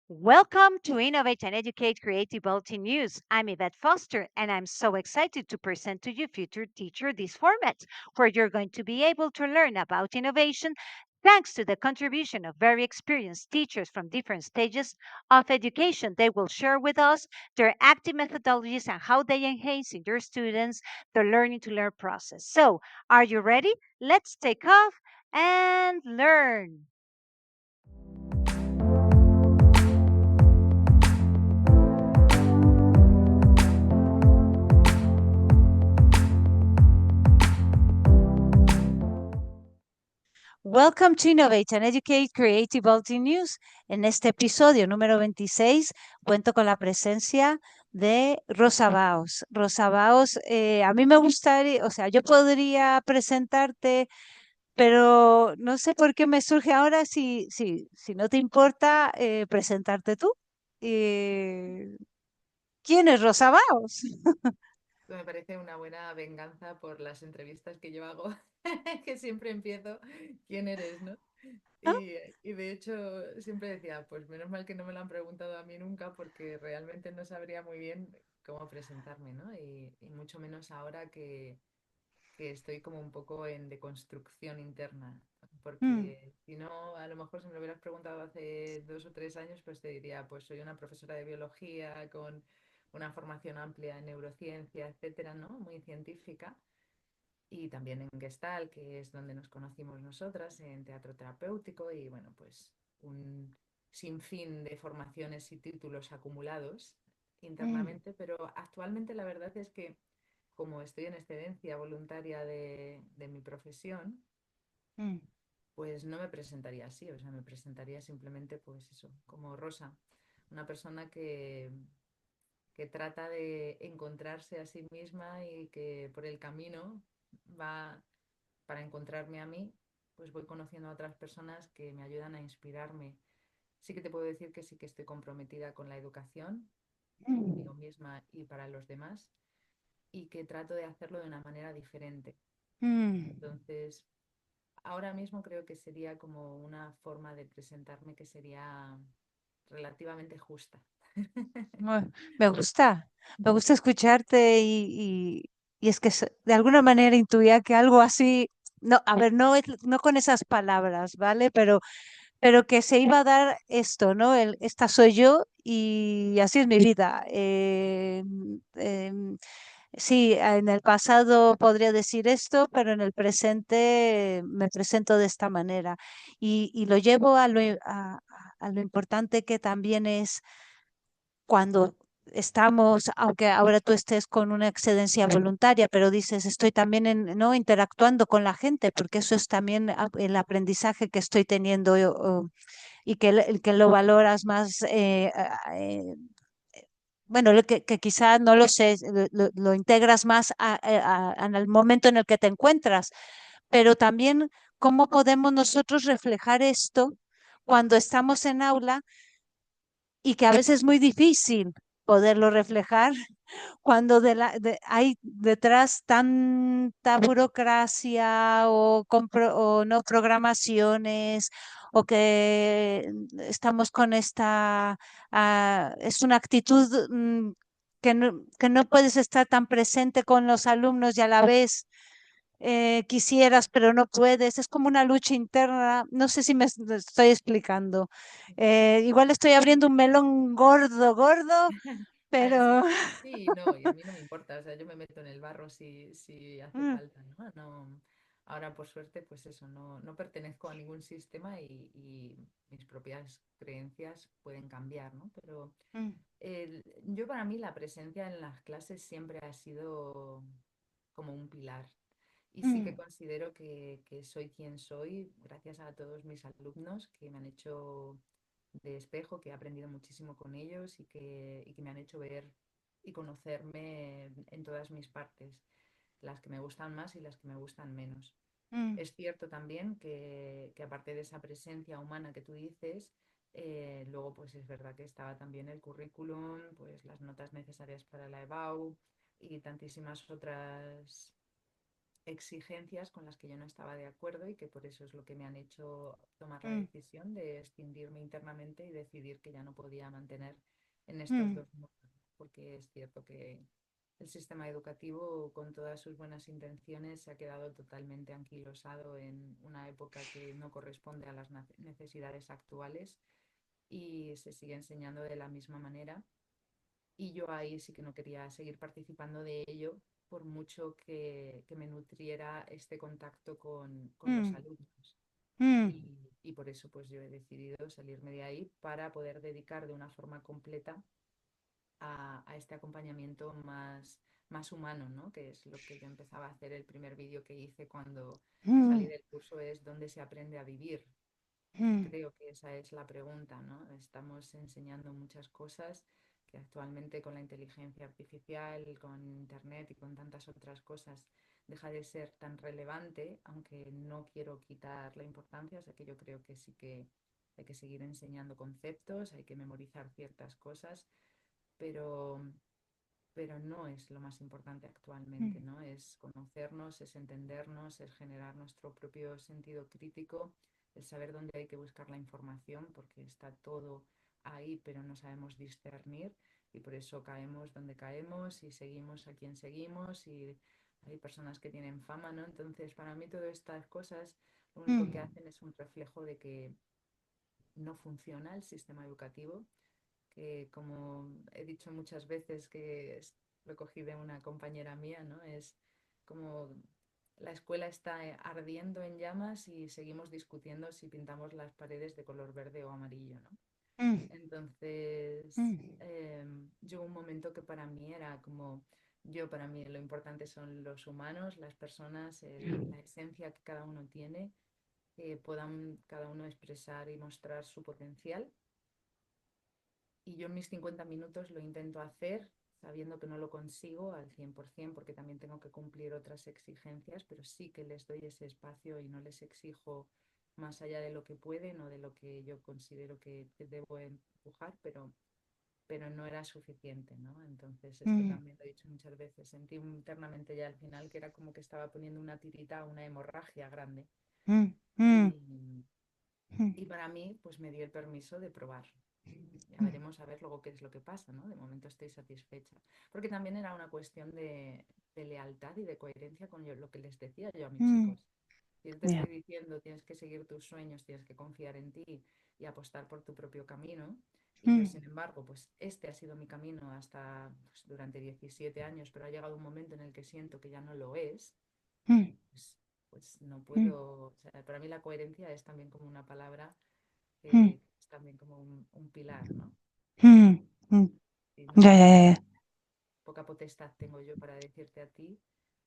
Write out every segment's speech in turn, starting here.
Welcome to Innovate and Educate Creativity News. I'm Yvette Foster, and I'm so excited to present to you, future teacher, this format where you're going to be able to learn about innovation thanks to the contribution of very experienced teachers from different stages of education. They will share with us their active methodologies and how they enhance in their students the learning to learn process. So, are you ready? Let's take off and learn. Welcome to Innovate and Educate Creativity News. En este episodio número 26 cuento con la presencia de Rosa Baos. Rosa Baos, a mí me gustaría, o sea, yo podría presentarte, pero no sé por qué me surge ahora si no te importa presentarte tú. Eh, ¿Quién es Rosa Baos? Me parece una buena venganza por las entrevistas que yo hago, que siempre empiezo, ¿quién eres, no? Y, y de hecho siempre decía, pues menos mal que no me lo han preguntado a mí nunca porque realmente no sabría muy bien cómo presentarme, ¿no? Y mucho menos ahora que estoy como un poco en deconstrucción interna, Mm, porque si no, a lo mejor si me lo hubieras preguntado hace 2 o 3 años, pues te diría, pues soy una profesora de biología con una formación amplia en neurociencia, etcétera, ¿no? Muy científica. Y también en Gestalt, que es donde nos conocimos nosotras, en teatro terapéutico y bueno, pues un sinfín de formaciones y títulos acumulados mm, internamente, pero actualmente la verdad es que como estoy en excedencia voluntaria de mi profesión, mm, pues no me presentaría así, o sea, me presentaría simplemente pues eso, como Rosa, una persona que trata de encontrarse a sí misma y que por el camino va para encontrarme a mí, pues voy conociendo a otras personas que me ayudan a inspirarme. Sí que te puedo decir que sí que estoy comprometida con la educación, mm, conmigo misma y para los demás, y que trato de hacerlo de una manera diferente. mm. Entonces, ahora mismo creo que sería como una forma de presentarme que sería relativamente justa. Bueno, me gusta escucharte y es que de alguna manera intuía que algo así, no, a ver, no con esas palabras, ¿vale? Pero que se iba a dar esto, ¿no? Esta soy yo y así es mi vida. Sí, en el pasado podría decir esto, pero en el presente me presento de esta manera y lo llevo a lo importante que también es cuando estamos, aunque ahora tú estés con una excedencia voluntaria, pero dices, estoy también ¿no? interactuando con la gente, porque eso es también el aprendizaje que estoy teniendo y que, el que lo valoras más, bueno, que quizás no lo sé, lo integras más en el momento en el que te encuentras, pero también cómo podemos nosotros reflejar esto cuando estamos en aula y que a veces es muy difícil poderlo reflejar cuando hay detrás tanta burocracia o no programaciones o que estamos con es una actitud que no puedes estar tan presente con los alumnos y a la vez quisieras, pero no puedes. Es como una lucha interna. No sé si me estoy explicando. Igual estoy abriendo un melón gordo, gordo, pero... Así, sí, no, y a mí no me importa, o sea, yo me meto en el barro si hace Mm, falta, ¿no? Ahora, por suerte, pues eso, no pertenezco a ningún sistema y mis propias creencias pueden cambiar, ¿no? Pero mm, yo para mí la presencia en las clases siempre ha sido como un pilar. Y sí que mm, considero que soy quien soy gracias a todos mis alumnos que me han hecho de espejo, que he aprendido muchísimo con ellos y que me han hecho ver y conocerme en todas mis partes, las que me gustan más y las que me gustan menos. mm, Es cierto también que aparte de esa presencia humana que tú dices, luego pues es verdad que estaba también el currículum, pues las notas necesarias para la EBAU y tantísimas otras exigencias con las que yo no estaba de acuerdo y que por eso es lo que me han hecho tomar la mm, decisión de escindirme internamente y decidir que ya no podía mantener en estos mm, dos mundos, porque es cierto que el sistema educativo, con todas sus buenas intenciones, se ha quedado totalmente anquilosado en una época que no corresponde a las necesidades actuales y se sigue enseñando de la misma manera. Y yo ahí sí que no quería seguir participando de ello, por mucho que me nutriera este contacto con los mm, alumnos. mm, Y por eso pues yo he decidido salirme de ahí para poder dedicar de una forma completa a este acompañamiento más humano, ¿no? Que es lo que yo empezaba a hacer. El primer vídeo que hice cuando salí mm, del curso es ¿dónde se aprende a vivir? mm, Creo que esa es la pregunta, ¿no? Estamos enseñando muchas cosas que actualmente con la inteligencia artificial, con Internet y con tantas otras cosas deja de ser tan relevante, aunque no quiero quitar la importancia, o sea que yo creo que sí que hay que seguir enseñando conceptos, hay que memorizar ciertas cosas, pero, pero no es lo más importante actualmente, mm, ¿no? Es conocernos, es entendernos, es generar nuestro propio sentido crítico, el saber dónde hay que buscar la información, porque está todo ahí, pero no sabemos discernir y por eso caemos donde caemos y seguimos a quien seguimos y hay personas que tienen fama, ¿no? Entonces, para mí todas estas cosas lo único que mm, hacen es un reflejo de que no funciona el sistema educativo, que como he dicho muchas veces que lo cogí de una compañera mía, ¿no? Es como la escuela está ardiendo en llamas y seguimos discutiendo si pintamos las paredes de color verde o amarillo, ¿no? mm, Entonces, mm, llegó un momento que para mí era como, para mí lo importante son los humanos, las personas, la esencia que cada uno tiene, que puedan cada uno expresar y mostrar su potencial y yo en mis 50 minutos lo intento hacer sabiendo que no lo consigo al 100% porque también tengo que cumplir otras exigencias, pero sí que les doy ese espacio y no les exijo más allá de lo que pueden o de lo que yo considero que debo empujar, pero no era suficiente, ¿no? Entonces esto mm, también lo he dicho muchas veces, sentí internamente ya al final que era como que estaba poniendo una tirita a una hemorragia grande. mm, mm, Y, mm, y para mí, pues me di el permiso de probar. Ya mm, veremos a ver luego qué es lo que pasa, ¿no? De momento estoy satisfecha. Porque también era una cuestión de lealtad y de coherencia con lo que les decía yo a mis mm, chicos. Si yo te yeah, estoy diciendo tienes que seguir tus sueños, tienes que confiar en ti y apostar por tu propio camino, y yo, mm, sin embargo, pues este ha sido mi camino hasta pues, durante 17 años, pero ha llegado un momento en el que siento que ya no lo es, mm, pues, pues no mm, puedo, o sea, para mí la coherencia es también como una palabra mm, que es también como un pilar, ¿no? mm, mm. Y no Ya, sé ya, qué ya. poca potestad tengo yo para decirte a ti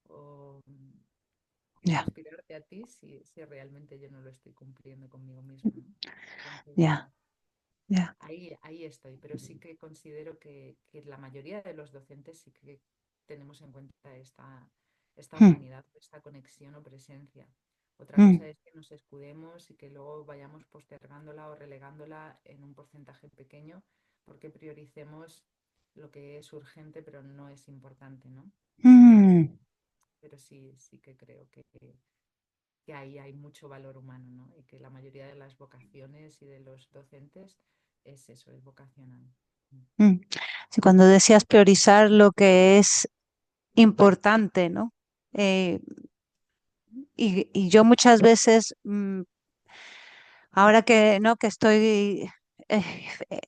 o, o Ya, inspirarte a ti si realmente yo no lo estoy cumpliendo conmigo misma, ¿no? Entonces, ya, bueno, ya. ahí estoy, pero sí que considero que la mayoría de los docentes sí que tenemos en cuenta esta Mm, humanidad, esta conexión o presencia. Otra cosa mm, es que nos escudemos y que luego vayamos postergándola o relegándola en un porcentaje pequeño porque prioricemos lo que es urgente pero no es importante, ¿no? mm, Pero sí, sí que creo que ahí hay mucho valor humano, ¿no? Y que la mayoría de las vocaciones y de los docentes es eso, es vocacional. mm. Sí, cuando decías priorizar lo que es importante, ¿no? Eh, y yo muchas veces, ahora que, ¿no? que estoy eh, eh,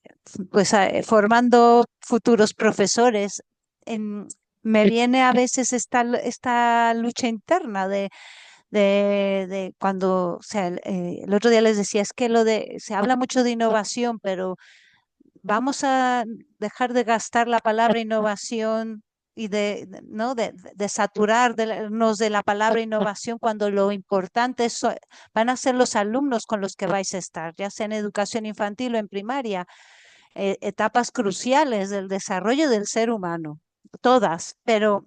pues formando futuros profesores, en- me viene a veces esta lucha interna de cuando, o sea, el otro día les decía, es que se habla mucho de innovación, pero vamos a dejar de gastar la palabra innovación y ¿no? de saturarnos de la palabra innovación cuando lo importante van a ser los alumnos con los que vais a estar, ya sea en educación infantil o en primaria, etapas cruciales del desarrollo del ser humano, todas, pero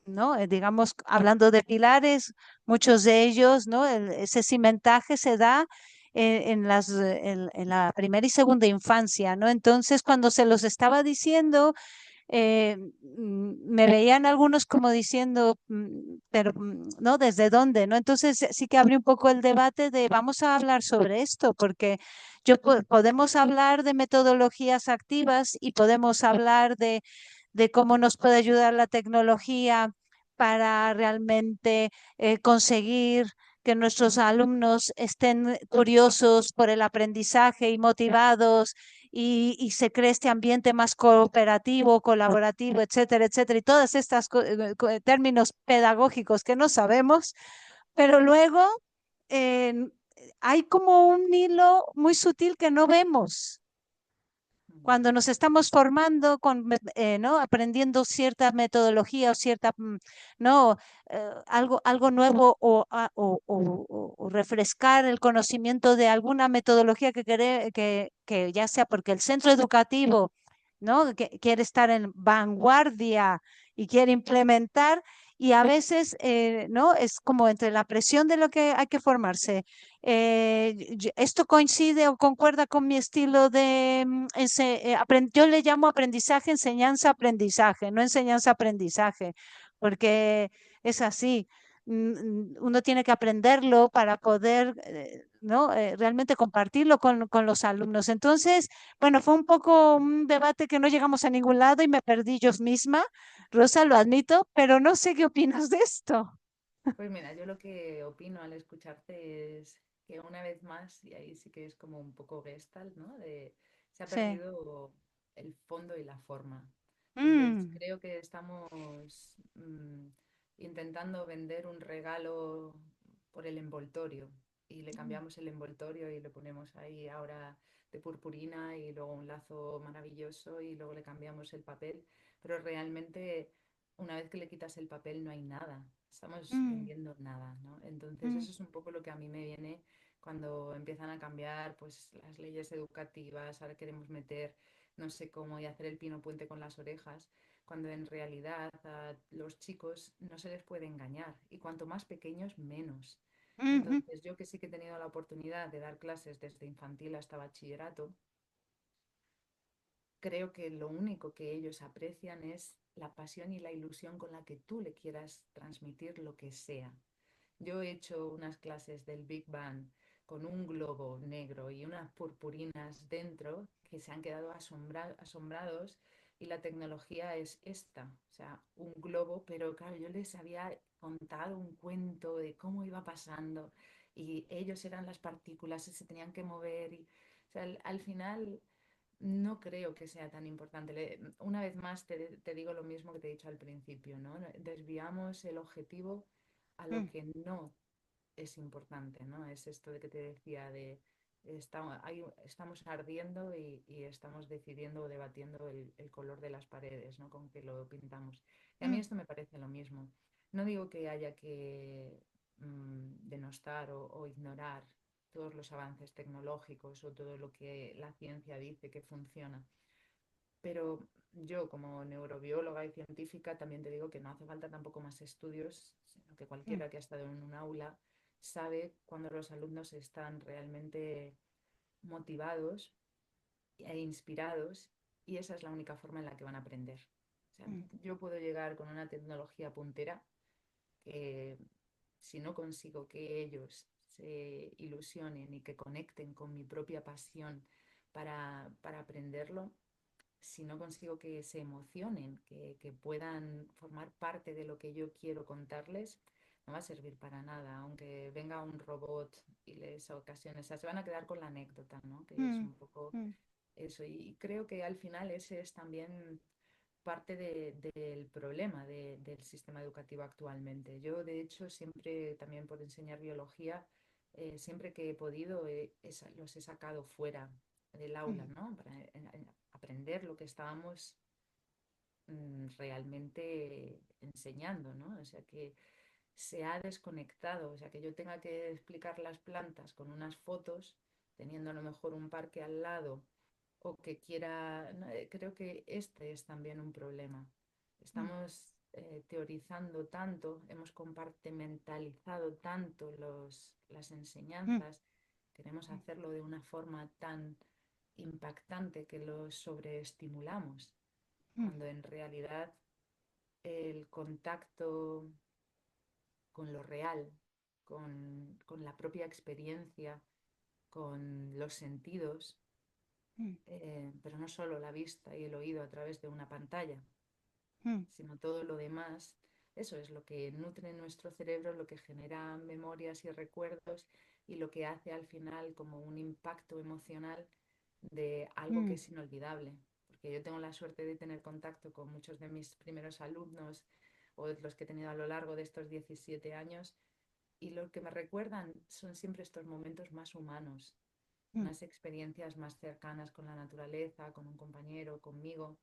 ¿no? Digamos, hablando de pilares, muchos de ellos, ¿no? Ese cimentaje se da en la primera y segunda infancia, ¿no? Entonces, cuando se los estaba diciendo, me veían algunos como diciendo, pero ¿no? ¿Desde dónde? ¿No? Entonces sí que abre un poco el debate de vamos a hablar sobre esto, porque podemos hablar de metodologías activas y podemos hablar de cómo nos puede ayudar la tecnología para realmente conseguir que nuestros alumnos estén curiosos por el aprendizaje y motivados y se cree este ambiente más cooperativo, colaborativo, etcétera, etcétera, y todas estas términos pedagógicos que no sabemos, pero luego eh, hay como un hilo muy sutil que no vemos Mm. cuando nos estamos formando, ¿no? Aprendiendo cierta metodología o cierta, ¿no? Algo nuevo o refrescar el conocimiento de alguna metodología que ya sea porque el centro educativo, ¿no? Que quiere estar en vanguardia y quiere implementar. Y a veces, ¿no? Es como entre la presión de lo que hay que formarse, esto coincide o concuerda con mi estilo de yo le llamo aprendizaje, enseñanza, aprendizaje, no enseñanza, aprendizaje, porque es así. Uno tiene que aprenderlo para poder, ¿no? Realmente compartirlo con los alumnos. Entonces, bueno, fue un poco un debate que no llegamos a ningún lado y me perdí yo misma. Rosa, lo admito, pero no sé qué opinas de esto. Pues mira, yo lo que opino al escucharte es que una vez más, y ahí sí que es como un poco Gestalt, ¿no? Se ha Sí. perdido el fondo y la forma. Entonces, Mm, creo que estamos intentando vender un regalo por el envoltorio y le cambiamos el envoltorio y le ponemos ahí ahora de purpurina y luego un lazo maravilloso y luego le cambiamos el papel, pero realmente una vez que le quitas el papel no hay nada, estamos mm, vendiendo nada, ¿no? Entonces mm, eso es un poco lo que a mí me viene cuando empiezan a cambiar pues las leyes educativas, ahora queremos meter no sé cómo y hacer el pino puente con las orejas, cuando en realidad a los chicos no se les puede engañar y cuanto más pequeños menos. mm, mm, Entonces yo que sí que he tenido la oportunidad de dar clases desde infantil hasta bachillerato, creo que lo único que ellos aprecian es la pasión y la ilusión con la que tú le quieras transmitir lo que sea. Yo he hecho unas clases del Big Bang con un globo negro y unas purpurinas dentro que se han quedado asombrados y la tecnología es esta, o sea, un globo, pero claro, yo les había contado un cuento de cómo iba pasando y ellos eran las partículas y se tenían que mover y, o sea, al final no creo que sea tan importante. Una vez más te digo lo mismo que te he dicho al principio, ¿no? Desviamos el objetivo a lo mm, que no es importante, ¿no? Es esto de que te decía de estamos ardiendo y estamos decidiendo o debatiendo el color de las paredes, ¿no? Con que lo pintamos. Y a mí mm, esto me parece lo mismo. No digo que haya que denostar o ignorar todos los avances tecnológicos o todo lo que la ciencia dice que funciona, pero yo, como neurobióloga y científica, también te digo que no hace falta tampoco más estudios, sino que mm, cualquiera que ha estado en un aula sabe cuando los alumnos están realmente motivados e inspirados y esa es la única forma en la que van a aprender. O sea, mm, yo puedo llegar con una tecnología puntera que si no consigo que ellos se ilusionen y que conecten con mi propia pasión para aprenderlo, si no consigo que se emocionen, que puedan formar parte de lo que yo quiero contarles, no va a servir para nada, aunque venga un robot y les ocasione, o sea, se van a quedar con la anécdota, ¿no? Que es mm, un poco mm, eso. Y creo que al final ese es también parte del problema del sistema educativo actualmente. Yo, de hecho, siempre, también por enseñar biología, siempre que he podido, los he sacado fuera del aula, mm, ¿no? Para aprender lo que estábamos realmente enseñando, ¿no? O sea, que se ha desconectado, o sea, que yo tenga que explicar las plantas con unas fotos, teniendo a lo mejor un parque al lado, o que quiera, no, creo que este es también un problema. mm, Estamos teorizando tanto, hemos compartimentalizado tanto las mm, enseñanzas, queremos hacerlo de una forma tan impactante que los sobreestimulamos mm, cuando en realidad el contacto con lo real, con la propia experiencia, con los sentidos, mm, pero no solo la vista y el oído a través de una pantalla, mm, sino todo lo demás. Eso es lo que nutre nuestro cerebro, lo que genera memorias y recuerdos y lo que hace al final como un impacto emocional de algo que mm, es inolvidable. Porque yo tengo la suerte de tener contacto con muchos de mis primeros alumnos o los que he tenido a lo largo de estos 17 años y lo que me recuerdan son siempre estos momentos más humanos, mm, unas experiencias más cercanas con la naturaleza, con un compañero, conmigo.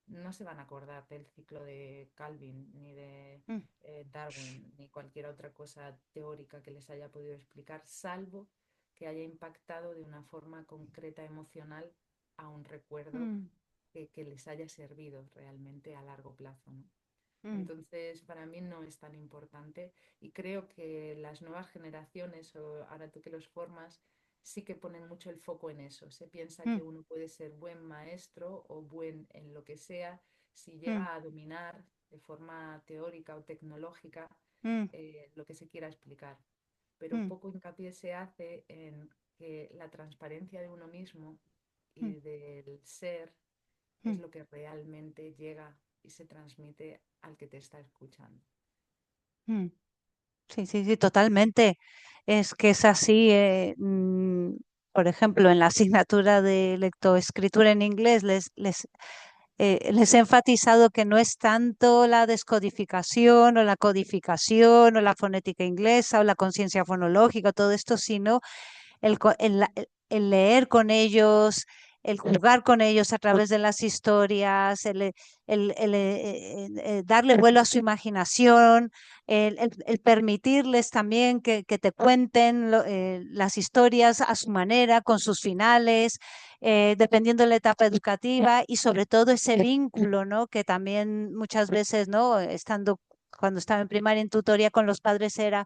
No se van a acordar del ciclo de Calvin, ni de mm, Darwin, ni cualquier otra cosa teórica que les haya podido explicar, salvo que haya impactado de una forma concreta emocional a un recuerdo mm, que les haya servido realmente a largo plazo, ¿no? mm, Entonces, para mí no es tan importante y creo que las nuevas generaciones, o ahora tú que los formas, sí que ponen mucho el foco en eso. Se piensa que mm, uno puede ser buen maestro o buen en lo que sea si mm, llega a dominar de forma teórica o tecnológica mm, lo que se quiera explicar. Pero mm, poco hincapié se hace en que la transparencia de uno mismo mm, y del ser es mm, lo que realmente llega y se transmite al que te está escuchando. mm. Sí, sí, sí, totalmente. Es que es así. Por ejemplo, en la asignatura de lectoescritura en inglés les he enfatizado que no es tanto la descodificación o la codificación o la fonética inglesa o la conciencia fonológica, todo esto, sino el leer con ellos, el jugar con ellos a través de las historias, darle vuelo a su imaginación, el permitirles también que te cuenten las historias a su manera, con sus finales, dependiendo de la etapa educativa y sobre todo ese vínculo, ¿no? Que también muchas veces, ¿no? Cuando estaba en primaria en tutoría con los padres era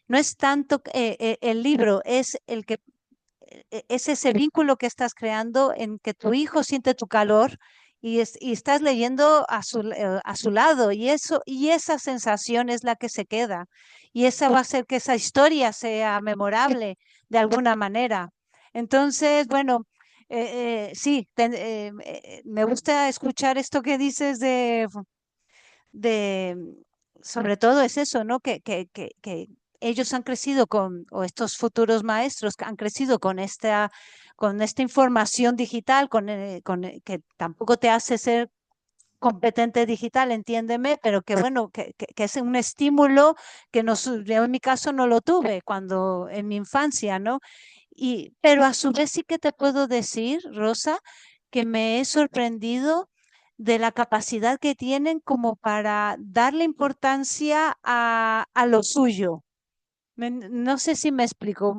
no es tanto el libro, es ese vínculo que estás creando en que tu hijo siente tu calor y estás leyendo a su lado y esa sensación es la que se queda y esa va a hacer que esa historia sea memorable de alguna manera. Entonces, bueno, sí, me gusta escuchar esto que dices de, sobre todo es eso, ¿no? Que ellos han crecido o estos futuros maestros que han crecido con esta información digital, que tampoco te hace ser competente digital, entiéndeme, pero que bueno, que es un estímulo que yo en mi caso no lo tuve cuando en mi infancia, ¿no? Pero a su vez sí que te puedo decir, Rosa, que me he sorprendido de la capacidad que tienen como para darle importancia a lo suyo. No sé si me explico.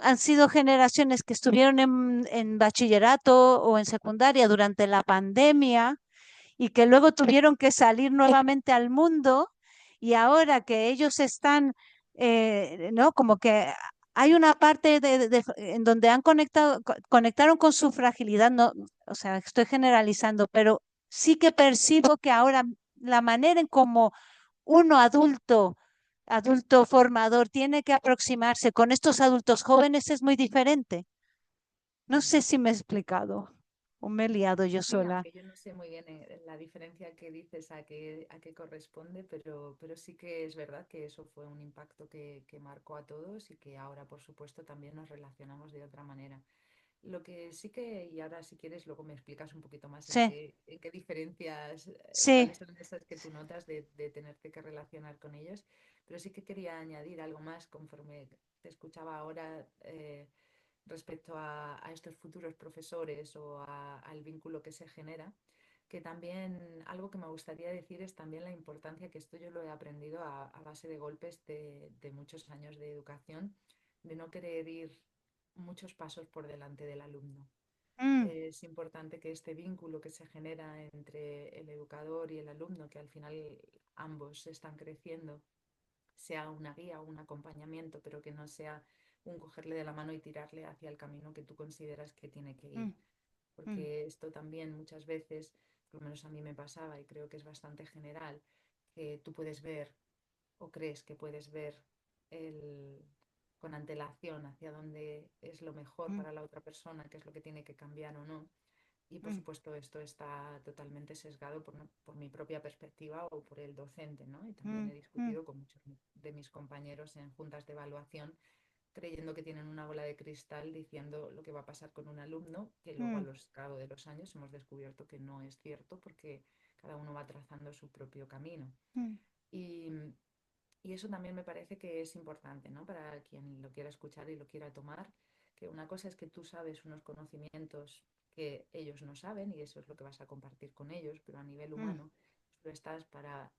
Han sido generaciones que estuvieron en bachillerato o en secundaria durante la pandemia y que luego tuvieron que salir nuevamente al mundo y ahora que ellos están, ¿no? Como que hay una parte en donde conectaron con su fragilidad, no, o sea, estoy generalizando, pero sí que percibo que ahora la manera en cómo uno adulto formador tiene que aproximarse con estos adultos jóvenes es muy diferente. No sé si me he explicado o me he liado yo Sí, sola. aunque yo no sé muy bien la diferencia que dices a qué corresponde, pero sí que es verdad que eso fue un impacto que marcó a todos y que ahora, por supuesto, también nos relacionamos de otra manera. Lo que sí que, y ahora si quieres, luego me explicas un poquito más Sí, en qué diferencias, sí. cuáles son esas que tú notas de tenerte que relacionar con ellos, pero sí que quería añadir algo más conforme te escuchaba ahora. Respecto a estos futuros profesores o al vínculo que se genera, que también algo que me gustaría decir es también la importancia, que esto yo lo he aprendido a base de golpes de muchos años de educación, de no querer ir muchos pasos por delante del alumno. Mm, Es importante que este vínculo que se genera entre el educador y el alumno, que al final ambos están creciendo, sea una guía o un acompañamiento, pero que no sea un cogerle de la mano y tirarle hacia el camino que tú consideras que tiene que mm, ir. mm, porque esto también muchas veces, por lo menos a mí me pasaba y creo que es bastante general, que tú puedes ver o crees que puedes ver el, con antelación hacia dónde es lo mejor mm, para la otra persona, qué es lo que tiene que cambiar o no. Y por mm, supuesto esto está totalmente sesgado por mi propia perspectiva o por el docente, ¿no? Y también mm, he mm, discutido con muchos de mis compañeros en juntas de evaluación creyendo que tienen una bola de cristal diciendo lo que va a pasar con un alumno, que luego a mm, los cabo de los años hemos descubierto que no es cierto porque cada uno va trazando su propio camino. mm, Y, y eso también me parece que es importante, ¿no? Para quien lo quiera escuchar y lo quiera tomar, que una cosa es que tú sabes unos conocimientos que ellos no saben y eso es lo que vas a compartir con ellos, pero a nivel mm, humano tú estás para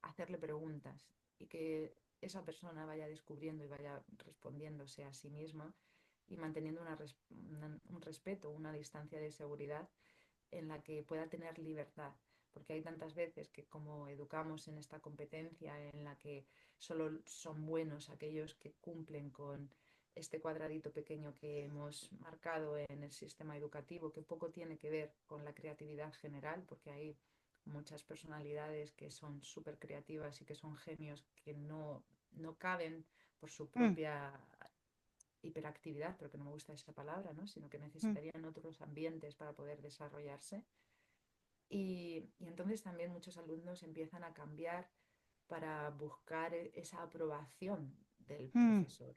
hacerle preguntas y que esa persona vaya descubriendo y vaya respondiéndose a sí misma y manteniendo un respeto, una distancia de seguridad en la que pueda tener libertad. Porque hay tantas veces que como educamos en esta competencia en la que solo son buenos aquellos que cumplen con este cuadradito pequeño que hemos marcado en el sistema educativo, que poco tiene que ver con la creatividad general, porque hay muchas personalidades que son súper creativas y que son genios que no caben por su mm, propia hiperactividad, pero que no me gusta esa palabra, ¿no? Sino que mm, necesitarían otros ambientes para poder desarrollarse. Y entonces también muchos alumnos empiezan a cambiar para buscar esa aprobación del mm, profesor,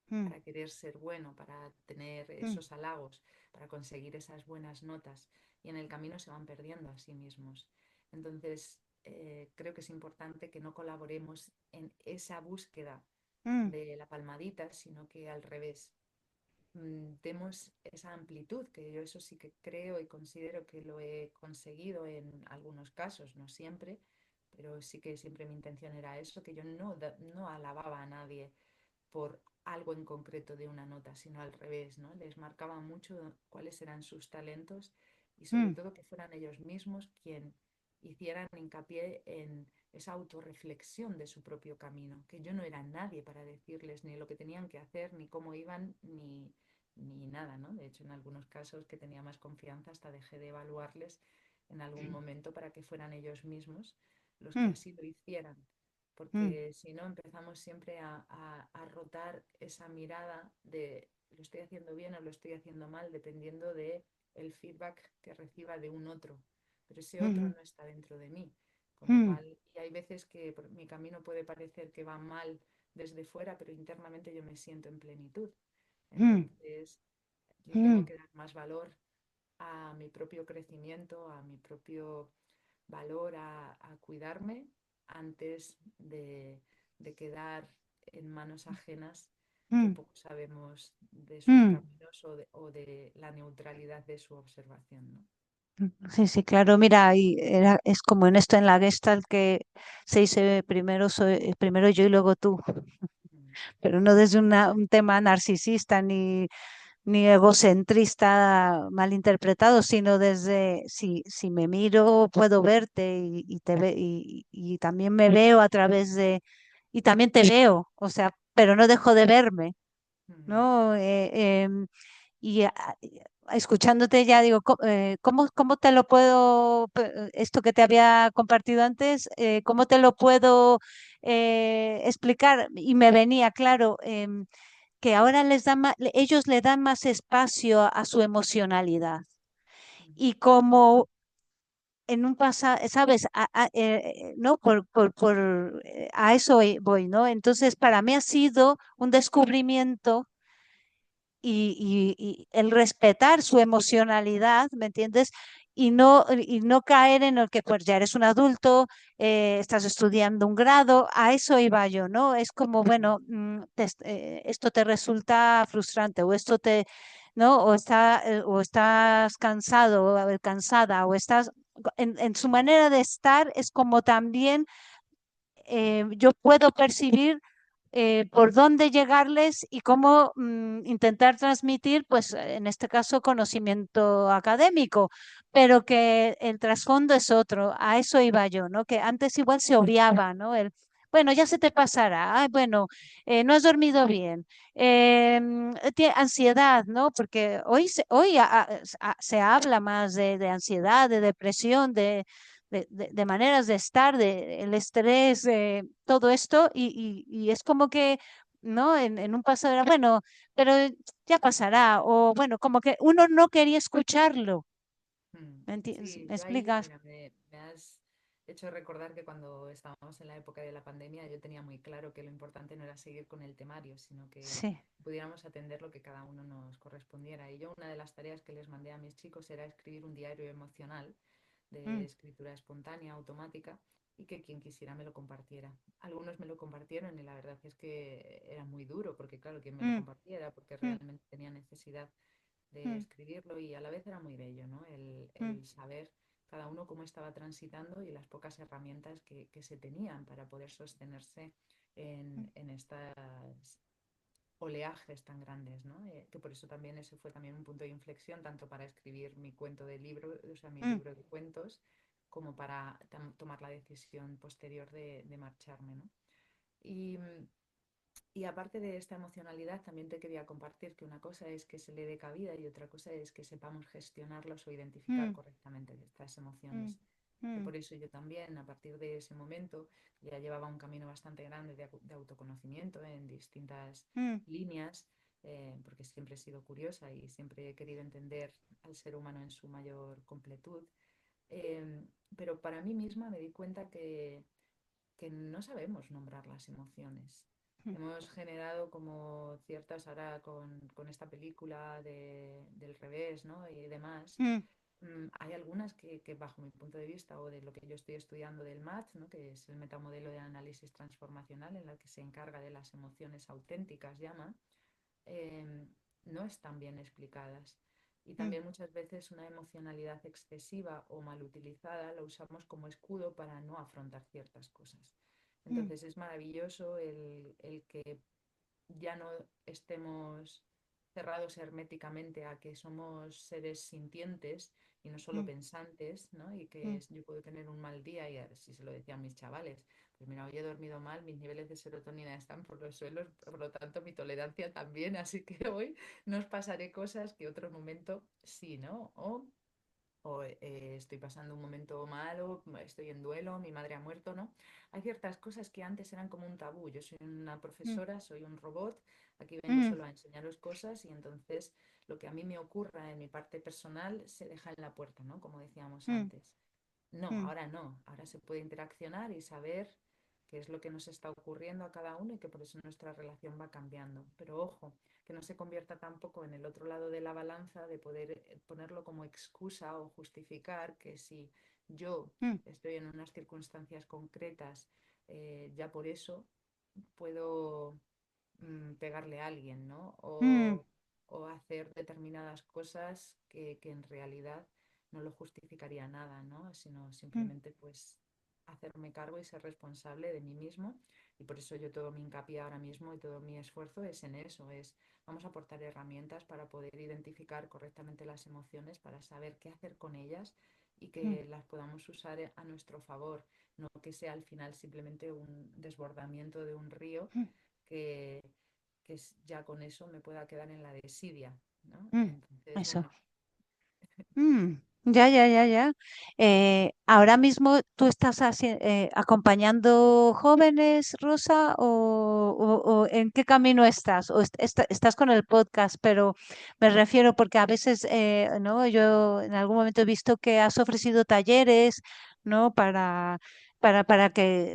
mm, para querer ser bueno, para tener mm, esos halagos, para conseguir esas buenas notas. Y en el camino se van perdiendo a sí mismos. Entonces, creo que es importante que no colaboremos en esa búsqueda mm, de la palmadita, sino que al revés, demos esa amplitud, que yo eso sí que creo y considero que lo he conseguido en algunos casos, no siempre, pero sí que siempre mi intención era eso, que yo no alababa a nadie por algo en concreto de una nota, sino al revés, ¿no? Les marcaba mucho cuáles eran sus talentos y sobre mm, todo que fueran ellos mismos quien hicieran hincapié en esa autorreflexión de su propio camino, que yo no era nadie para decirles ni lo que tenían que hacer, ni cómo iban, ni nada, ¿no? De hecho, en algunos casos que tenía más confianza, hasta dejé de evaluarles en algún momento para que fueran ellos mismos los que mm, así lo hicieran, mm, porque si no empezamos siempre a rotar esa mirada de lo estoy haciendo bien o lo estoy haciendo mal, dependiendo de el feedback que reciba de un otro, pero ese otro mm, no está dentro de mí, con lo mm, cual, y hay veces que mi camino puede parecer que va mal desde fuera, pero internamente yo me siento en plenitud. mm, Entonces, yo tengo mm, que dar más valor a mi propio crecimiento, a mi propio valor, a cuidarme antes de quedar en manos ajenas que mm, poco sabemos de sus mm. caminos o de la neutralidad de su observación, ¿no? Sí, sí, claro. Mira, es como en esto en la Gestalt que se dice primero primero yo y luego tú, Mm, pero no desde un tema narcisista ni egocentrista malinterpretado, sino desde si me miro, puedo verte y también me veo a través y también te veo, o sea, pero no dejo de verme, mm, ¿no? Y escuchándote ya digo, ¿cómo te lo puedo, esto que te había compartido antes, cómo te lo puedo explicar? Y me venía, claro, que ahora ellos le dan más espacio a su emocionalidad. mm, Y como en un pasado, ¿sabes? ¿No? A eso voy, ¿no? Entonces, para mí ha sido un descubrimiento y el respetar su emocionalidad, ¿me entiendes? Y no caer en el que pues ya eres un adulto, estás estudiando un grado, a eso iba yo, ¿no? Es como, mm, bueno, esto te resulta frustrante o esto ¿no? O estás cansado o cansada o estás, en su mm, manera de estar es como también yo puedo percibir por dónde llegarles y cómo intentar transmitir, pues en este caso, conocimiento académico, pero que el trasfondo es otro. A eso iba yo, ¿no? Que antes igual se obviaba, ¿no? bueno, ya se te pasará. Ay, bueno, no has dormido bien. Ansiedad, ¿no? Porque hoy se habla más de ansiedad, de depresión, de maneras de estar, de el estrés, todo esto, y es como que, ¿no? En un pasado era, bueno, pero ya pasará, o bueno, como que uno no quería escucharlo. Mm. ¿Me entiendes? Sí, ¿Me yo ahí, explicas? mira, me has hecho recordar que cuando estábamos en la época de la pandemia yo tenía muy claro que lo importante no era seguir con el temario, sino que Sí. pudiéramos atender lo que cada uno nos correspondiera. Y yo una de las tareas que les mandé a mis chicos era escribir un diario emocional de Mm, escritura espontánea, automática, y que quien quisiera me lo compartiera. Algunos me lo compartieron y la verdad es que era muy duro, porque claro, quien me lo mm, compartiera, porque mm, realmente tenía necesidad de mm, escribirlo y a la vez era muy bello, ¿no? mm, El saber cada uno cómo estaba transitando y las pocas herramientas que se tenían para poder sostenerse mm, en estas oleajes tan grandes, ¿no? Que por eso también ese fue también un punto de inflexión, tanto para escribir mi cuento de libro, o sea, mi mm, libro de cuentos, como para tomar la decisión posterior de marcharme, ¿no? Y, y aparte de esta emocionalidad, también te quería compartir que una cosa es que se le dé cabida y otra cosa es que sepamos gestionarlos o identificar mm, correctamente estas mm, emociones. Que mm, por eso yo también, a partir de ese momento, ya llevaba un camino bastante grande de autoconocimiento en distintas mm, líneas, porque siempre he sido curiosa y siempre he querido entender al ser humano en su mayor completud. Pero para mí misma me di cuenta que no sabemos nombrar las emociones. mm, Hemos generado como ciertas, ahora con esta película del revés, ¿no? Y demás, mm, hay algunas que, bajo mi punto de vista o de lo que yo estoy estudiando del MAT, ¿no? Que es el metamodelo de análisis transformacional en el que se encarga de las emociones auténticas, llama, eh, no están bien explicadas. Y mm, también muchas veces una emocionalidad excesiva o mal utilizada la usamos como escudo para no afrontar ciertas cosas. mm, Entonces es maravilloso el que ya no estemos cerrados herméticamente a que somos seres sintientes y no solo mm, pensantes, ¿no? Y que mm, yo puedo tener un mal día y así se lo decían mis chavales. Pues mira, hoy he dormido mal, mis niveles de serotonina están por los suelos, por lo tanto mi tolerancia también, así que hoy no os pasaré cosas que otro momento sí, ¿no? O estoy pasando un momento malo, estoy en duelo, mi madre ha muerto, ¿no? Hay ciertas cosas que antes eran como un tabú. Yo soy una mm, profesora, soy un robot, aquí vengo mm, solo a enseñaros cosas y entonces lo que a mí me ocurra en mi parte personal se deja en la puerta, ¿no? Como decíamos mm, antes. No, ahora se puede interaccionar y saber qué es lo que nos está ocurriendo a cada uno y que por eso nuestra relación va cambiando. Pero ojo, que no se convierta tampoco en el otro lado de la balanza de poder ponerlo como excusa o justificar que si yo mm, estoy en unas circunstancias concretas, ya por eso puedo pegarle a alguien, ¿no? mm, O hacer determinadas cosas que en realidad no lo justificaría nada, ¿no? Sino mm, simplemente pues hacerme cargo y ser responsable de mí mismo. Y por eso yo todo mi hincapié ahora mismo y todo mi esfuerzo es en eso, es vamos a aportar herramientas para poder identificar correctamente las emociones, para saber qué hacer con ellas y mm, que las podamos usar a nuestro favor, no que sea al final simplemente un desbordamiento de un río mm, que, ya con eso me pueda quedar en la desidia, ¿no? mm. Entonces, Eso. bueno, Mm, ya, ya, ya, ya. Ahora mismo tú estás acompañando jóvenes, Rosa, o ¿en qué camino estás? ¿O estás con el podcast? Pero me refiero porque a veces, ¿no? Yo en algún momento he visto que has ofrecido talleres, ¿no? Para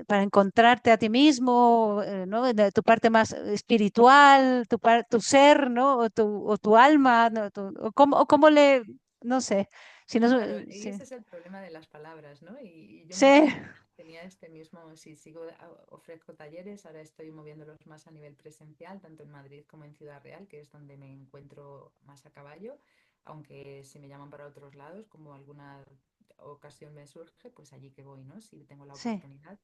encontrarte a ti mismo, ¿no? De tu parte más espiritual, tu ser, ¿no? O tu alma, ¿no? O cómo le, no sé, si no, claro, y sí, ese es el problema de las palabras, ¿no? Y yo sí, muchas veces tenía este mismo, si sigo, ofrezco talleres, ahora estoy moviéndolos más a nivel presencial, tanto en Madrid como en Ciudad Real, que es donde me encuentro más a caballo, aunque si me llaman para otros lados, como alguna ocasión me surge, pues allí que voy, ¿no? Si tengo la sí, oportunidad.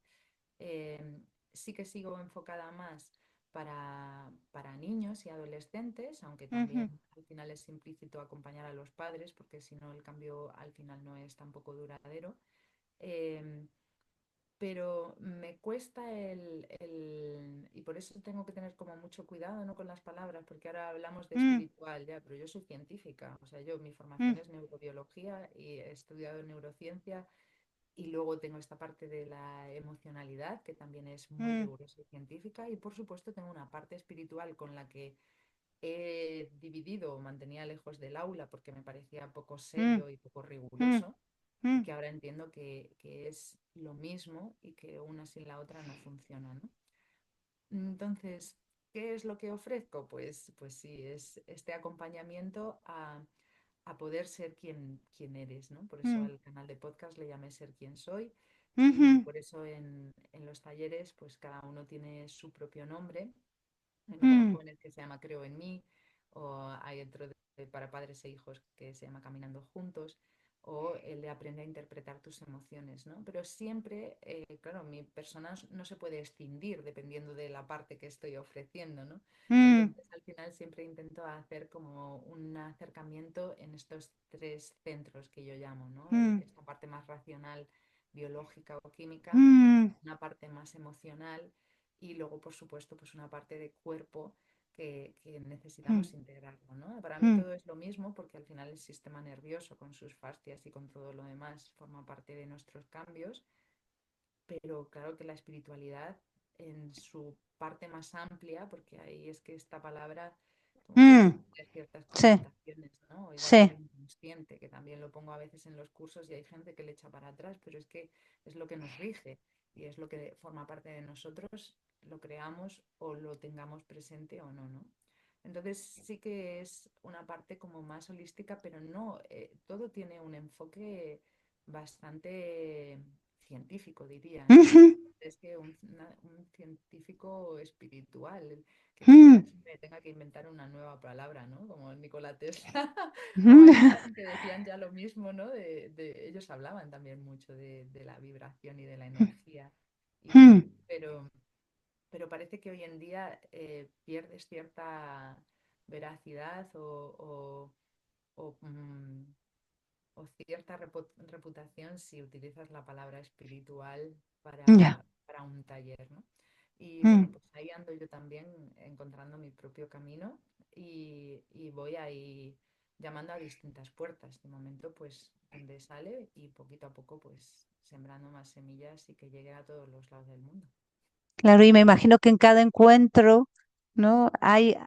Sí que sigo enfocada más para niños y adolescentes, aunque ujú, también al final es implícito acompañar a los padres, porque si no el cambio al final no es tampoco duradero. Eh, pero me cuesta y por eso tengo que tener como mucho cuidado, ¿no? Con las palabras, porque ahora hablamos de mm, espiritual ya, pero yo soy científica, o sea, mi mm, formación es neurobiología y he estudiado neurociencia y luego tengo esta parte de la emocionalidad, que también es muy mm, rigurosa y científica, y por supuesto tengo una parte espiritual con la que he dividido o mantenía lejos del aula porque me parecía poco mm, serio y poco mm, riguroso y mm, que ahora entiendo que es lo mismo y que una sin la otra no funciona, ¿no? Entonces, ¿qué es lo que ofrezco? Pues sí, es este acompañamiento a poder ser quien eres, ¿no? Por eso mm, al canal de podcast le llamé Ser quien soy y ujú, por eso en los talleres pues cada uno tiene su propio nombre. Hay uno para mm, jóvenes que se llama Creo en mí, o hay otro para padres e hijos que se llama Caminando juntos, o el de Aprende a interpretar tus emociones, ¿no? Pero siempre, claro, mi persona no se puede escindir dependiendo de la parte que estoy ofreciendo, ¿no? mm, Entonces, al final siempre intento hacer como un acercamiento en estos tres centros que yo llamo, ¿no? mm, Esta parte más racional, biológica o química, mm, una parte más emocional y luego, por supuesto, pues una parte de cuerpo que mm, necesitamos integrarlo, ¿no? Para mí mm, todo es lo mismo porque al final el sistema nervioso con sus fascias y con todo lo demás forma parte de nuestros cambios, pero claro que la espiritualidad en su parte más amplia, porque ahí es que esta palabra como que mm, tiene ciertas sí, connotaciones, ¿no? Igual que sí. el inconsciente, que también lo pongo a veces en los cursos y hay gente que le echa para atrás, pero es que es lo que nos rige y es lo que forma parte de nosotros, lo creamos o lo tengamos presente o no, ¿no? Entonces sí que es una parte como más holística, pero no, todo tiene un enfoque bastante científico, diría, ¿no? Ujú, Es que un científico espiritual, que mm, quizás me tenga que inventar una nueva palabra, ¿no? Como el Nikola Tesla o ujú, Einstein, que decían ya lo mismo, ¿no? Ellos hablaban también mucho de la vibración y de la energía, mm, pero parece que hoy en día pierdes cierta veracidad o, mm, o cierta reputación si utilizas la palabra espiritual ya, para un taller, ¿no? Y mm. bueno, pues ahí ando yo también encontrando mi propio camino y voy ahí llamando a distintas puertas. De momento, pues donde sale y poquito a poco, pues sembrando más semillas y que llegue a todos los lados del mundo. Claro, y me imagino que en cada encuentro, ¿no? Hay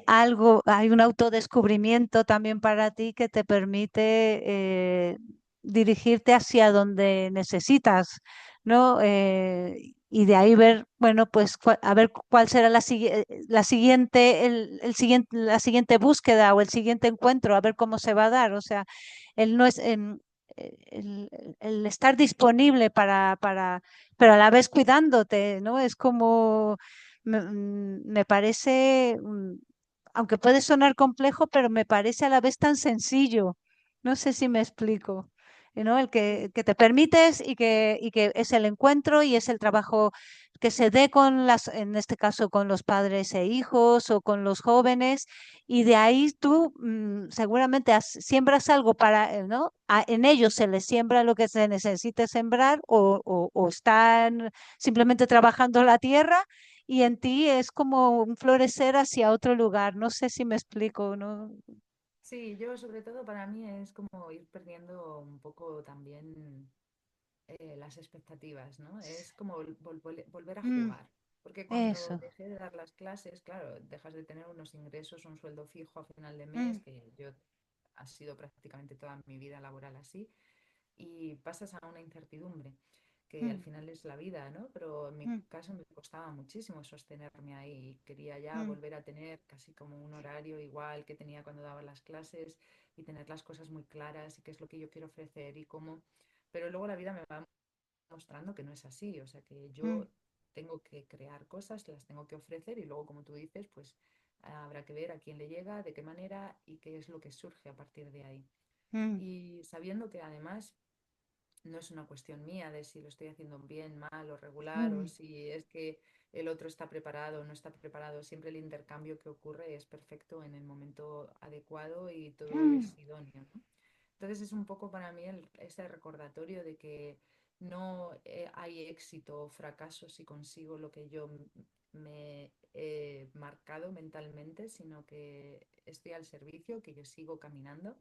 algo, hay un autodescubrimiento también para ti que te permite dirigirte hacia donde necesitas, ¿no? Y de ahí ver, bueno, pues a ver cuál será la siguiente, la siguiente búsqueda o el siguiente encuentro, a ver cómo se va a dar. O sea, el no es el estar disponible pero a la vez cuidándote, ¿no? Es como me parece, aunque puede sonar complejo, pero me parece a la vez tan sencillo. No sé si me explico. ¿No? Sí, Que te permites y que es el encuentro y es el trabajo que se dé con en este caso con los padres e hijos o con los jóvenes, y de ahí tú seguramente siembras algo para, ¿no? En ellos se les siembra lo que se necesite sembrar o están simplemente trabajando la tierra y en ti es como un florecer hacia otro lugar. No sé si me explico, ¿no? sí, yo sobre todo para mí es como ir perdiendo un poco también las expectativas, ¿no? Es como volver a Mm, jugar. Porque cuando eso. dejé de dar las clases, claro, dejas de tener unos ingresos, un sueldo fijo a final de Mm, mes, que yo ha sido prácticamente toda mi vida laboral así, y pasas a una incertidumbre, que al mm, final es la vida, ¿no? Pero en mi mm, caso me costaba muchísimo sostenerme ahí. Quería ya mm, volver a tener casi como un horario igual que tenía cuando daba las clases y tener las cosas muy claras y qué es lo que yo quiero ofrecer y cómo. Pero luego la vida me va mostrando que no es así, o sea que mm, yo tengo que crear cosas, las tengo que ofrecer y luego, como tú dices, pues habrá que ver a quién le llega, de qué manera y qué es lo que surge a partir de ahí. mm, Y sabiendo que además no es una cuestión mía de si lo estoy haciendo bien, mal o regular o mm, si es que el otro está preparado o no está preparado, siempre el intercambio que ocurre es perfecto en el momento adecuado y todo mm, es idóneo, ¿no? Entonces es un poco para mí ese recordatorio de que no hay éxito o fracaso si consigo lo que yo me he marcado mentalmente, sino que estoy al servicio, que yo sigo caminando.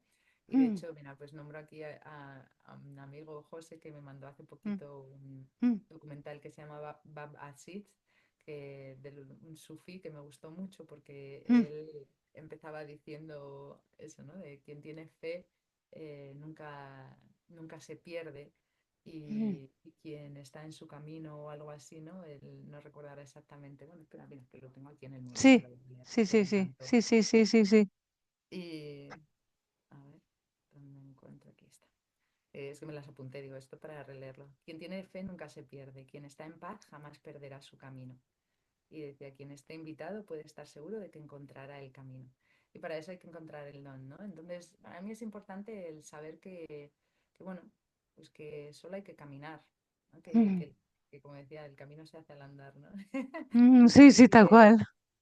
Y de mm, hecho, mira, pues nombro aquí a un amigo José que me mandó hace mm, poquito un mm, documental que se llama Bab Aziz, que un sufí que me gustó mucho porque mm, él empezaba diciendo eso, ¿no? De quien tiene fe nunca se pierde mm. y quien está en su camino o algo así, ¿no? Él no recordará exactamente. Bueno, espera, mira, que lo tengo aquí en el móvil, te Sí, lo voy a leer sí, porque me sí, sí, encantó. sí, sí, sí, sí, sí. Y a ver, ¿dónde me encuentro? Aquí está. Es que me las apunté, digo, esto para releerlo. Quien tiene fe nunca se pierde, quien está en paz jamás perderá su camino. Y decía, quien esté invitado puede estar seguro de que encontrará el camino. Y para eso hay que encontrar el don, ¿no? Entonces, para mí es importante el saber que bueno, pues que solo hay que caminar, ¿no? Mm, Que, como decía, el camino se hace al andar, ¿no? sí, sí, y tal que, cual.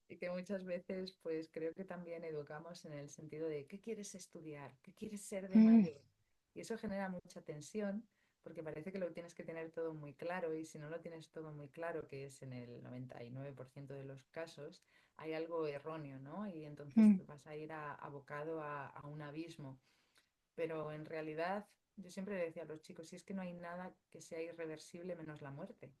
y que muchas veces, pues creo que también educamos en el sentido de ¿qué quieres estudiar? ¿Qué quieres ser de Mm, mayor? Y eso genera mucha tensión porque parece que lo tienes que tener todo muy claro y si no lo tienes todo muy claro, que es en el 99% de los casos, hay algo erróneo, ¿no? Y entonces mm, te vas a ir abocado a un abismo. Pero en realidad, yo siempre le decía a los chicos, si es que no hay nada que sea irreversible menos la muerte.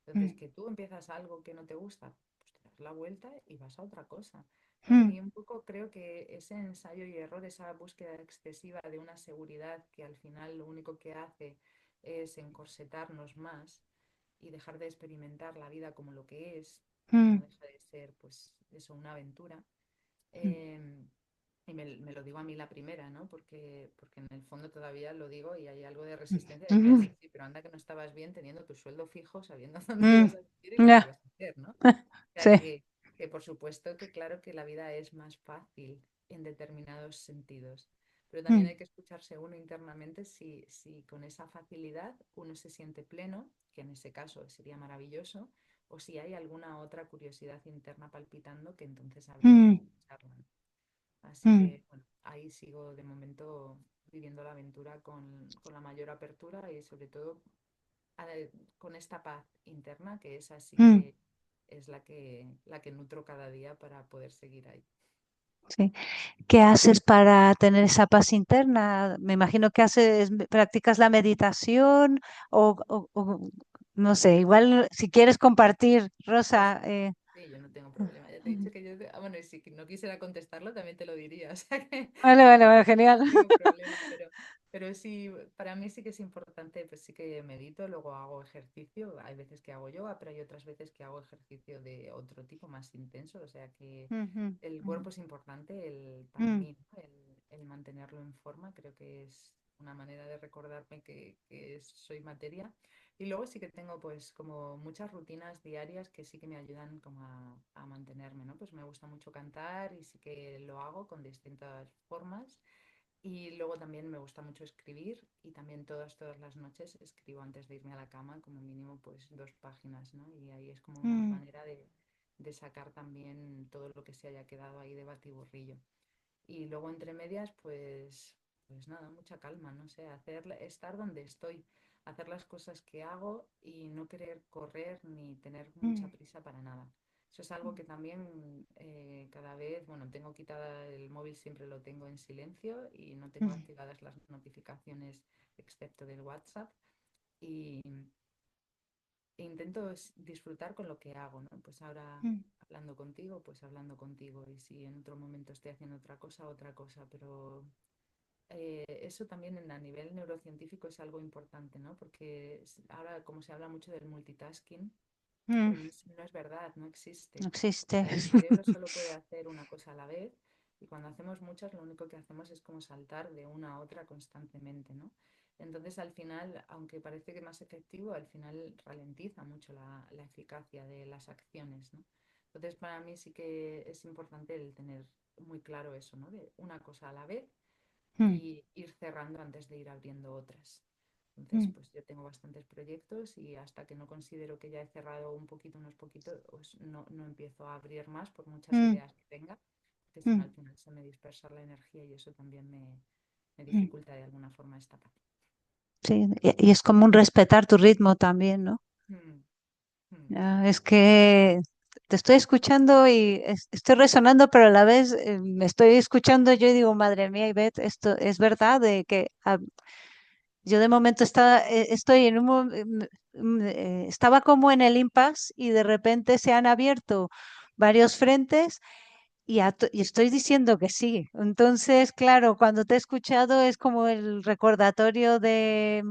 Entonces, mm, que tú empiezas algo que no te gusta, pues te das la vuelta y vas a otra cosa, ¿no? mm, Y un poco creo que ese ensayo y error, esa búsqueda excesiva de una seguridad que al final lo único que hace es encorsetarnos más y dejar de experimentar la vida como lo que es, que mm, no deja de ser, pues, eso, una aventura. mm, Eh, y me lo digo a mí la primera, ¿no? Porque en el fondo todavía lo digo y hay algo de resistencia de decir, mm, sí, sí, pero anda que no estabas bien teniendo tu sueldo fijo, sabiendo dónde mm, ibas a vivir y lo que ya, ibas a hacer, ¿no? O sea, sí. que por supuesto que claro que la vida es más fácil en determinados sentidos, pero también Mm, hay que escucharse uno internamente si con esa facilidad uno se siente pleno, que en ese caso sería maravilloso, o si hay alguna otra curiosidad interna palpitando que entonces habría que mm, escucharla. Así mm, que, bueno, ahí sigo de momento viviendo la aventura con la mayor apertura y sobre todo con esta paz interna, que es así mm, que es la que nutro cada día para poder seguir ahí. sí. ¿Qué haces para tener esa paz interna? Me imagino que practicas la meditación o no sé, igual si quieres compartir, Sí, Rosa. sí, yo no tengo problema. Ya te he dicho que yo, bueno, y si no quisiera contestarlo, también te lo diría. O sea Vale, vale, que vale, genial. no tengo problema, pero sí, para mí sí que es importante, pues sí que medito, luego hago ejercicio. Hay veces que hago yoga, pero hay otras veces que hago ejercicio de otro tipo, más intenso. O sea que Ujú, el ujú, cuerpo es importante, para mm, mí, ¿no? El mantenerlo en forma. Creo que es una manera de recordarme que soy materia. Y luego sí que tengo pues como muchas rutinas diarias que sí que me ayudan como a mantenerme, ¿no? Pues me gusta mucho cantar y sí que lo hago con distintas formas. Y luego también me gusta mucho escribir y también todas las noches escribo antes de irme a la cama como mínimo pues 2 páginas, ¿no? Y ahí es como una mm, manera de sacar también todo lo que se haya quedado ahí de batiburrillo. Y luego entre medias, pues nada, mucha calma, no sé, estar donde estoy, hacer las cosas que hago y no querer correr ni tener mucha mm, prisa para nada. Eso es algo que también cada vez, bueno, tengo quitada el móvil, siempre lo tengo en silencio y no tengo mm, activadas las notificaciones excepto del WhatsApp y intento disfrutar con lo que hago, ¿no? Pues ahora mm, hablando contigo, pues hablando contigo y si en otro momento estoy haciendo otra cosa, pero eso también a nivel neurocientífico es algo importante, ¿no? Porque ahora como se habla mucho del multitasking, mm, pero no es verdad, no existe. no O existe. sea, el cerebro solo puede hacer una cosa a la vez y cuando hacemos muchas lo único que hacemos es como saltar de una a otra constantemente, ¿no? Entonces al final, aunque parece que más efectivo, al final ralentiza mucho la eficacia de las acciones, ¿no? Entonces para mí sí que es importante el tener muy claro eso, ¿no? De una cosa a la vez Mm, y ir cerrando antes de ir abriendo otras. Entonces, mm, pues yo tengo bastantes proyectos y hasta que no considero que ya he cerrado un poquito, unos poquitos, pues no empiezo a abrir más por muchas mm, ideas que tenga, porque si no mm, al final se me dispersa la energía y eso también me mm. dificulta de alguna forma esta paz. sí. Y es como un respetar tu ritmo también, ¿no? Mm, mm. Es que te estoy escuchando y estoy resonando, pero a la vez me estoy escuchando yo y digo, madre mía, Ivette, esto es verdad de que yo de momento estoy en estaba como en el impasse y de repente se han abierto varios frentes y estoy diciendo que sí. Entonces, claro, cuando te he escuchado es como el recordatorio de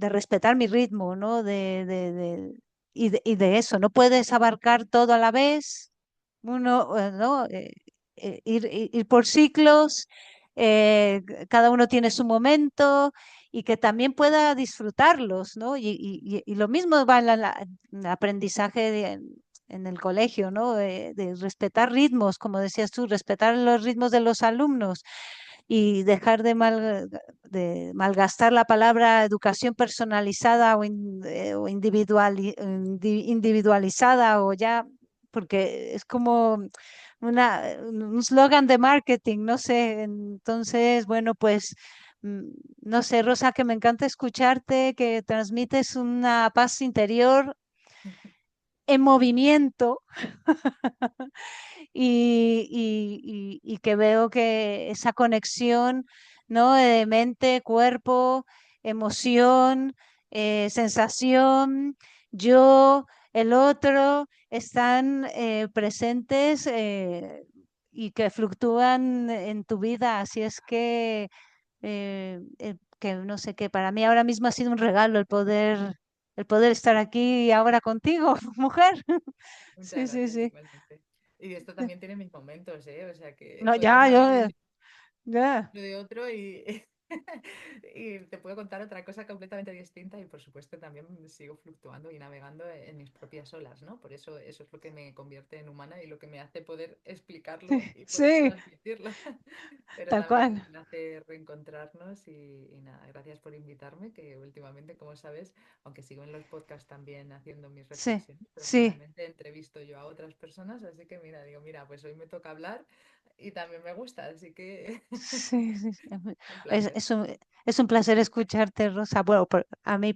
respetar mi ritmo, ¿no? Y de eso, no puedes abarcar todo a la vez, uno, ¿no? Ir por ciclos, cada uno tiene su momento y que también pueda disfrutarlos, ¿no? Y lo mismo va en en el aprendizaje en el colegio, ¿no? De respetar ritmos, como decías tú, respetar los ritmos de los alumnos y dejar de malgastar la palabra educación personalizada o individualizada o ya, porque es como un slogan de marketing, no sé. Entonces, bueno, pues, mm, no sé, Rosa, que me encanta escucharte, que transmites una paz interior en movimiento y que veo que esa conexión, ¿no? De mente, cuerpo, emoción, sensación, yo, el otro, están presentes y que fluctúan en tu vida. Así es que no sé, que para mí ahora mismo ha sido un regalo el poder estar aquí ahora contigo, mujer. Muchas Sí, sí, gracias, sí. igualmente. Y esto también tiene mis momentos, ¿eh? O sea que No, podemos ya, hablar yo, de ya. uno de otro y, y te puedo contar otra cosa completamente distinta y por supuesto también sigo fluctuando y navegando en mis propias olas, ¿no? Por eso eso es lo que me convierte en humana y lo que me hace poder explicarlo y poder Sí, transmitirlo. Pero tal también cual. me hace reencontrarnos y nada, gracias por invitarme, que últimamente, como sabes, aunque sigo en los podcasts también haciendo mis Sí, reflexiones, pero sí, generalmente entrevisto yo a otras personas, así que mira, digo, mira, pues hoy me toca hablar y también me gusta, así que sí, sí, sí. un Es, placer. es un, es un placer escucharte, Rosa. Bueno,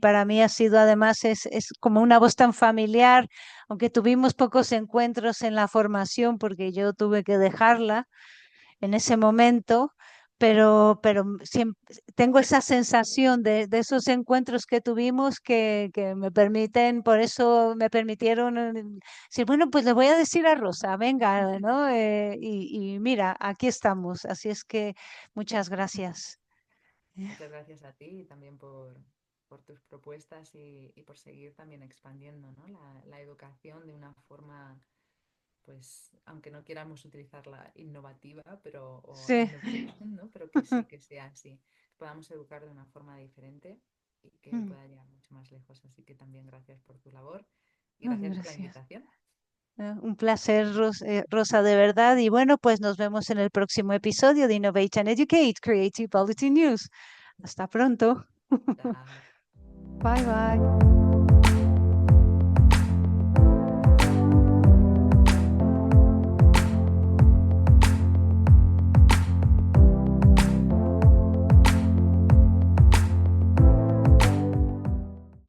para mí ha sido además, es como una voz tan familiar, aunque tuvimos pocos encuentros en la formación porque yo tuve que dejarla en ese momento, pero tengo esa sensación de esos encuentros que tuvimos que me permiten, por eso me permitieron decir, bueno, pues le voy a decir a Rosa, venga, ¿no? Y mira, aquí estamos. Así es que muchas gracias. Muchas gracias a ti y también por tus propuestas y por seguir también expandiendo, ¿no? La educación de una forma, pues, aunque no queramos utilizarla innovativa, pero, o Sí. innovation, ¿no? Pero que sí que sea así, que podamos educar de una forma diferente y que pueda llegar mucho más lejos. Así que también gracias por tu labor y Ay, gracias por la gracias. invitación. Un placer, Rosa, de verdad. Y bueno, pues nos vemos en el próximo episodio de Innovate and Educate, Creative Policy News. Hasta pronto. Chao. Bye bye.